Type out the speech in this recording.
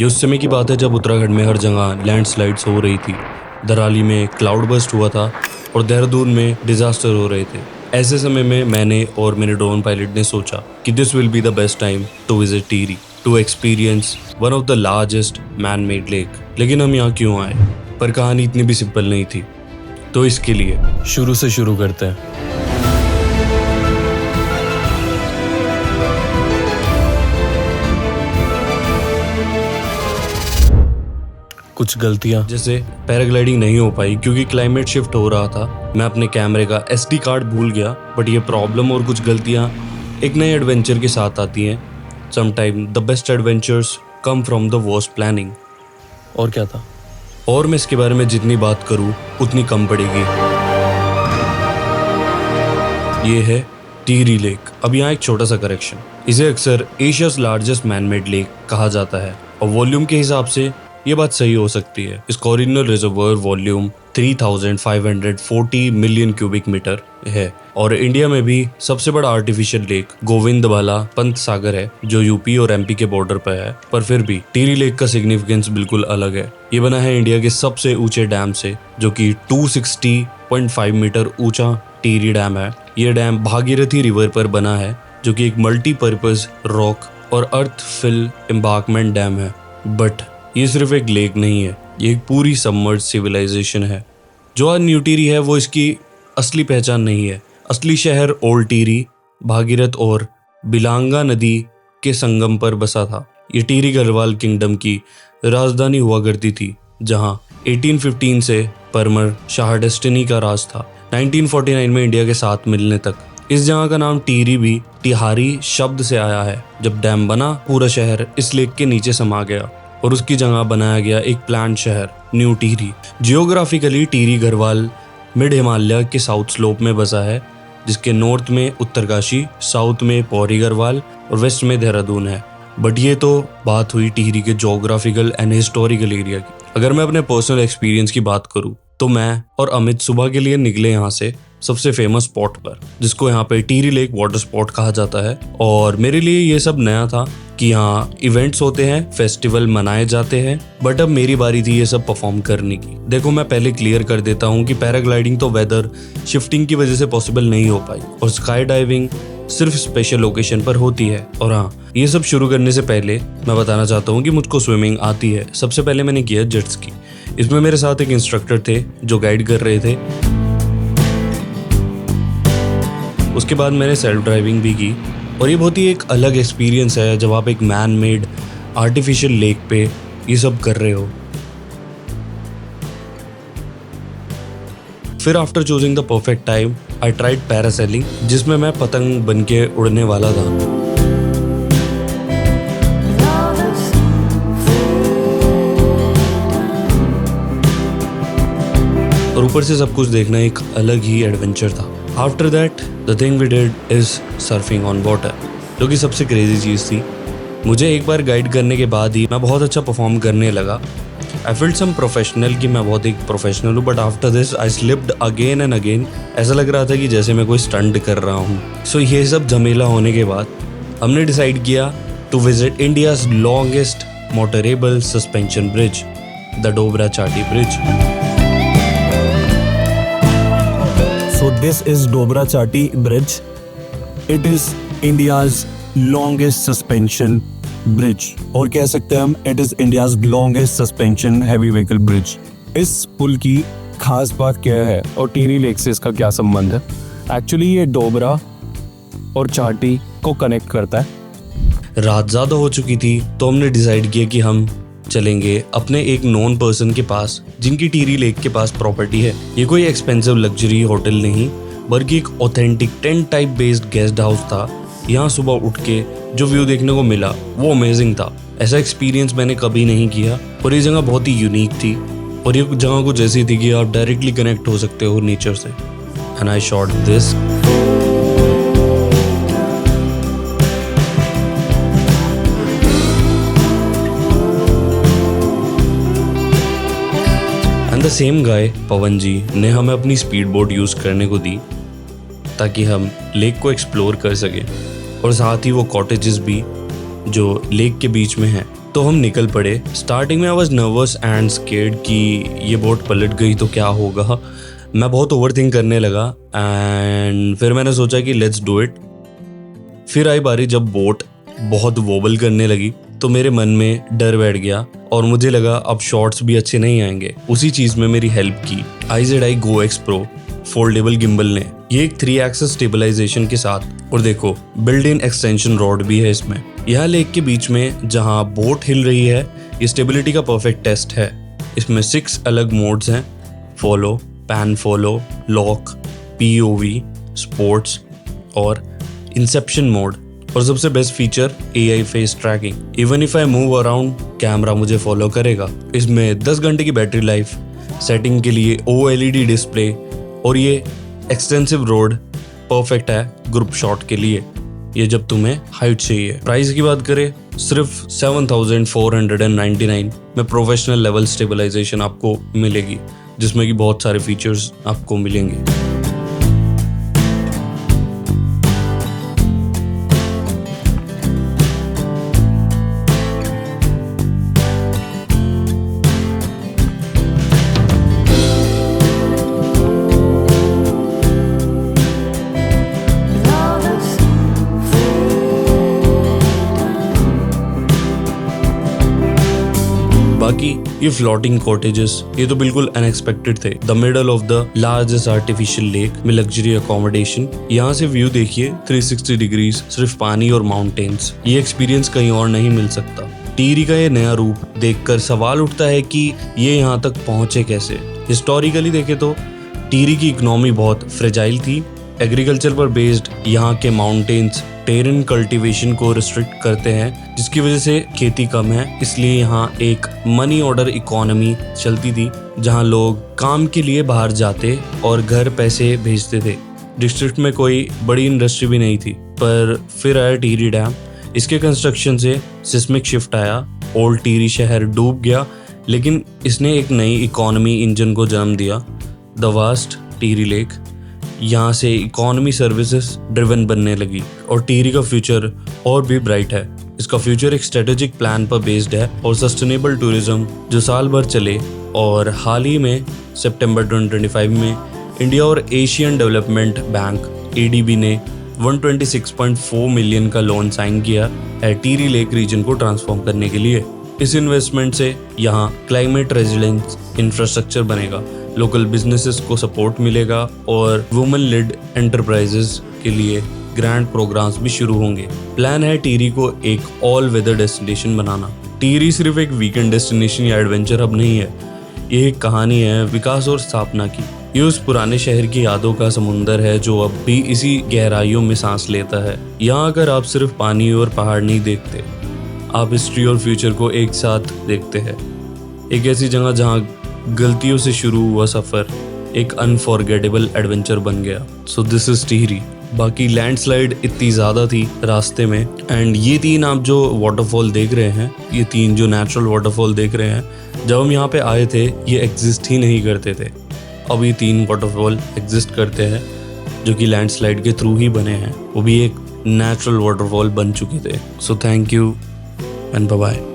ये उस समय की बात है जब उत्तराखंड में हर जगह लैंडस्लाइड्स हो रही थी, दराली में क्लाउड बर्स्ट हुआ था और देहरादून में डिजास्टर हो रहे थे। ऐसे समय में मैंने और मेरे ड्रोन पायलट ने सोचा कि this will be the best time to visit Tehri to experience one of the largest man made lake. लेकिन हम यहाँ क्यों आए? पर कहानी इतनी भी सिंपल नहीं थी, तो इसके लिए शुरू से शुरू करते हैं। कुछ गलतियां, जैसे पैराग्लाइडिंग नहीं हो पाई क्योंकि क्लाइमेट शिफ्ट हो रहा था। मैं अपने कैमरे का SD कार्ड भूल गया। बट ये प्रॉब्लम और कुछ गलतियां एक नए एडवेंचर के साथ आती हैं। Sometime the best adventures come from the worst planning. और क्या था? और मैं इसके बारे में जितनी बात करूं उतनी कम पड़ेगी। ये है टिहरी लेक। अब यहाँ एक छोटा सा करेक्शन, इसे अक्सर Asia's largest man made lake कहा जाता है और वॉल्यूम के हिसाब से ये बात सही हो सकती है। इसका original reservoir volume 3540 million cubic metre है और इंडिया में भी सबसे बड़ा आर्टिफिशियल लेक गोविंदवाला पंत सागर है जो यूपी और MP के बॉर्डर पर है। पर फिर भी टिहरी लेक का सिग्निफिकेंस बिल्कुल अलग है। ये बना है इंडिया के सबसे ऊंचे डैम से, जो कि 260.5 मीटर ऊंचा टिहरी डैम है। ये डैम भागीरथी रिवर पर बना है, जो कि एक मल्टीपर्पज रॉक और अर्थ फिल एम्बार्कमेंट डैम है। बट ये सिर्फ एक लेक नहीं है, ये एक पूरी सबमर्ज सिविलाइजेशन है। जो आज न्यू टिहरी है वो इसकी असली पहचान नहीं है। असली शहर ओल्ड टिहरी भागीरथ और बिलांगा नदी के संगम पर बसा था। ये टिहरी गढ़वाल किंगडम की राजधानी हुआ करती थी, जहां 1815 से परमर शाह डेस्टिनी का राज था। 1949 में इंडिया के साथ मिलने तक इस जगह का नाम टिहरी भी तिहारी शब्द से आया है। जब डैम बना, पूरा शहर इस लेक के नीचे समा गया और उसकी जगह बनाया गया एक प्लान शहर new Tehri. Geographically Tehri Garhwal mid Himalaya के साउथ स्लोप में बसा है, जिसके नॉर्थ में उत्तरकाशी, साउथ में पौरी गढ़वाल और वेस्ट में देहरादून है। बट ये तो बात हुई टिहरी के जोग्राफिकल एंड हिस्टोरिकल एरिया की। अगर मैं अपने पर्सनल एक्सपीरियंस की बात करूँ तो मैं और अमित सुबह के लिए निकले यहाँ से सबसे फेमस स्पॉट पर, जिसको यहाँ पे टिहरी लेक वाटर स्पॉट कहा जाता है। और मेरे लिए ये सब नया था कि यहाँ इवेंट्स होते हैं, फेस्टिवल मनाए जाते हैं। बट अब मेरी बारी थी ये सब परफॉर्म करने की। देखो, मैं पहले क्लियर कर देता हूँ कि पैराग्लाइडिंग तो वेदर शिफ्टिंग की वजह से पॉसिबल नहीं हो पाई और स्काई डाइविंग सिर्फ स्पेशल लोकेशन पर होती है। और हाँ, ये सब शुरू करने से पहले मैं बताना चाहता हूँ कि मुझको स्विमिंग आती है। सबसे पहले मैंने किया जेट स्की। इसमें मेरे साथ एक इंस्ट्रक्टर थे जो गाइड कर रहे थे। उसके बाद मैंने सेल्फ ड्राइविंग भी की और ये बहुत ही एक अलग एक्सपीरियंस है जब आप एक मैन मेड आर्टिफिशियल लेक पे ये सब कर रहे हो। फिर after choosing the perfect time I tried parasailing, जिसमें मैं पतंग बन के उड़ने वाला था। और ऊपर से सब कुछ देखना एक अलग ही एडवेंचर था। After that the thing we did is surfing on water, जो कि सबसे क्रेजी चीज़ थी। मुझे एक बार गाइड करने के बाद ही मैं बहुत अच्छा परफॉर्म करने लगा। आई फील्ड सम प्रोफेशनल कि मैं बहुत एक प्रोफेशनल हूँ। But after this I slipped again and again. ऐसा लग रहा था कि जैसे मैं कोई स्टंट कर रहा हूँ। सो ये सब झमेला होने के बाद हमने डिसाइड किया to visit India's longest motorable suspension bridge, the Dobra Chanti bridge. So this is Dobra Chatti Bridge. It is India's longest suspension bridge. और कह सकते हैं हम it is India's longest suspension heavy vehicle bridge. इस पुल की खास बात क्या है और टिहरी लेक से इसका क्या संबंध है? एक्चुअली ये डोबरा और चाटी को कनेक्ट करता है। रात ज़्यादा हो चुकी थी तो हमने डिसाइड किया कि हम चलेंगे अपने एक नॉन पर्सन के पास, जिनकी टिहरी लेक के पास प्रॉपर्टी है। ये कोई एक्सपेंसिव लग्जरी होटल नहीं, बल्कि एक authentic tent type based guest house था। यहाँ सुबह उठ के जो व्यू देखने को मिला वो अमेजिंग था। ऐसा एक्सपीरियंस मैंने कभी नहीं किया और ये जगह बहुत ही यूनिक थी। और ये जगह कुछ ऐसी थी कि आप डायरेक्टली कनेक्ट हो सकते हो नेचर से। And I shot this. The same guy Pawan ji ने हमें अपनी स्पीड बोट यूज़ करने को दी ताकि हम लेक को एक्सप्लोर कर सकें और साथ ही वो कॉटेजेस भी जो लेक के बीच में हैं तो हम निकल पड़े। स्टार्टिंग में I was nervous and scared कि ये बोट पलट गई तो क्या होगा। मैं बहुत ओवरथिंक करने लगा एंड फिर मैंने सोचा कि लेट्स डू इट। फिर आई बारी जब बोट बहुत वोबल करने लगी तो मेरे मन में डर बैठ गया और मुझे लगा अब शॉट्स भी अच्छे नहीं आएंगे। उसी चीज में मेरी हेल्प की IZI Go X Pro foldable gimbal ने। ये एक 3 एक्सिस स्टेबलाइजेशन के साथ, और देखो बिल्ड इन एक्सटेंशन रॉड भी है इसमें। यह लेक के बीच में जहां बोट हिल रही है, ये स्टेबिलिटी का परफेक्ट टेस्ट है। इसमें 6 अलग मोड्स हैं, follow, pan follow, lock, POV, sports और इंसेप्शन मोड। और सबसे best feature AI face tracking. Even if I move around, camera मुझे फॉलो करेगा। इसमें 10 घंटे की बैटरी लाइफ, सेटिंग के लिए OLED डिस्प्ले, और ये एक्सटेंसिव रोड परफेक्ट है ग्रुप शॉट के लिए, ये जब तुम्हें हाइट चाहिए। प्राइस की बात करें, सिर्फ 7,499 में प्रोफेशनल लेवल स्टेबलाइजेशन आपको मिलेगी, जिसमें कि बहुत सारे फीचर्स आपको मिलेंगे। बाकी ये फ्लोटिंग कॉटेजेस, ये तो बिल्कुल अनएक्सपेक्टेड थे। The middle of the largest artificial lake में लग्जरी अकोमोडेशन। यहाँ से व्यू देखिए 360 डिग्रीज, सिर्फ पानी और माउंटेन्स। ये एक्सपीरियंस कहीं और नहीं मिल सकता। टिहरी का ये नया रूप देखकर सवाल उठता है कि ये यहाँ तक पहुंचे कैसे। हिस्टोरिकली देखे तो टिहरी की इकोनॉमी बहुत फ्रेजाइल थी। एग्रीकल्चर पर बेस्ड यहाँ के माउंटेन्स टेरेन कल्टीवेशन को रिस्ट्रिक्ट करते हैं, जिसकी वजह से खेती कम है। इसलिए यहाँ एक मनी ऑर्डर इकोनॉमी चलती थी, जहाँ लोग काम के लिए बाहर जाते और घर पैसे भेजते थे। डिस्ट्रिक्ट में कोई बड़ी इंडस्ट्री भी नहीं थी। पर फिर आया टिहरी डैम। इसके कंस्ट्रक्शन से सिस्मिक शिफ्ट आया। ओल्ड टिहरी शहर डूब गया, लेकिन इसने एक नई इकोनॉमी इंजन को जन्म दिया, द वास्ट टिहरी लेक। यहाँ से इकोनॉमी सर्विसेज ड्रिवन बनने लगी और टिहरी का फ्यूचर और भी ब्राइट है। इसका फ्यूचर एक स्ट्रेटेजिक प्लान पर बेस्ड है और सस्टेनेबल टूरिज्म जो साल भर चले। और हाल ही में सितंबर 2025 में इंडिया और एशियन डेवलपमेंट बैंक ADB ने 126.4 मिलियन का लोन साइन किया है टिहरी लेक रीजन को ट्रांसफॉर्म करने के लिए। इस इन्वेस्टमेंट से यहाँ क्लाइमेट रेजिलेंस इंफ्रास्ट्रक्चर बनेगा, लोकल बिजनेसेस को सपोर्ट मिलेगा और वुमेन लेड एंटरप्राइजेस के लिए ग्रैंड प्रोग्राम्स भी शुरू होंगे। प्लान है टिहरी को एक ऑल वेदर डेस्टिनेशन बनाना। टिहरी सिर्फ एक वीकेंड डेस्टिनेशन या एडवेंचर हब नहीं है, ये एक कहानी है विकास और स्थापना की। ये उस पुराने शहर की यादों का समुंदर है जो अब भी इसी गहराइयों में सांस लेता है। यहाँ अगर आप सिर्फ पानी और पहाड़ नहीं देखते, आप हिस्ट्री और फ्यूचर को एक साथ देखते हैं। एक ऐसी जगह जहाँ गलतियों से शुरू हुआ सफर एक अनफॉरगेटेबल एडवेंचर बन गया। So this is Tehri. बाकी लैंडस्लाइड इतनी ज़्यादा थी रास्ते में, एंड ये 3 आप जो वाटरफॉल देख रहे हैं, ये 3 जो नेचुरल वाटरफॉल देख रहे हैं, जब हम यहाँ पे आए थे ये एग्जिस्ट ही नहीं करते थे। अब ये 3 वाटरफॉल एग्जिस्ट करते हैं जो कि लैंडस्लाइड के थ्रू ही बने हैं, वो भी एक नेचुरल वाटरफॉल बन चुके थे। So thank you and bye bye.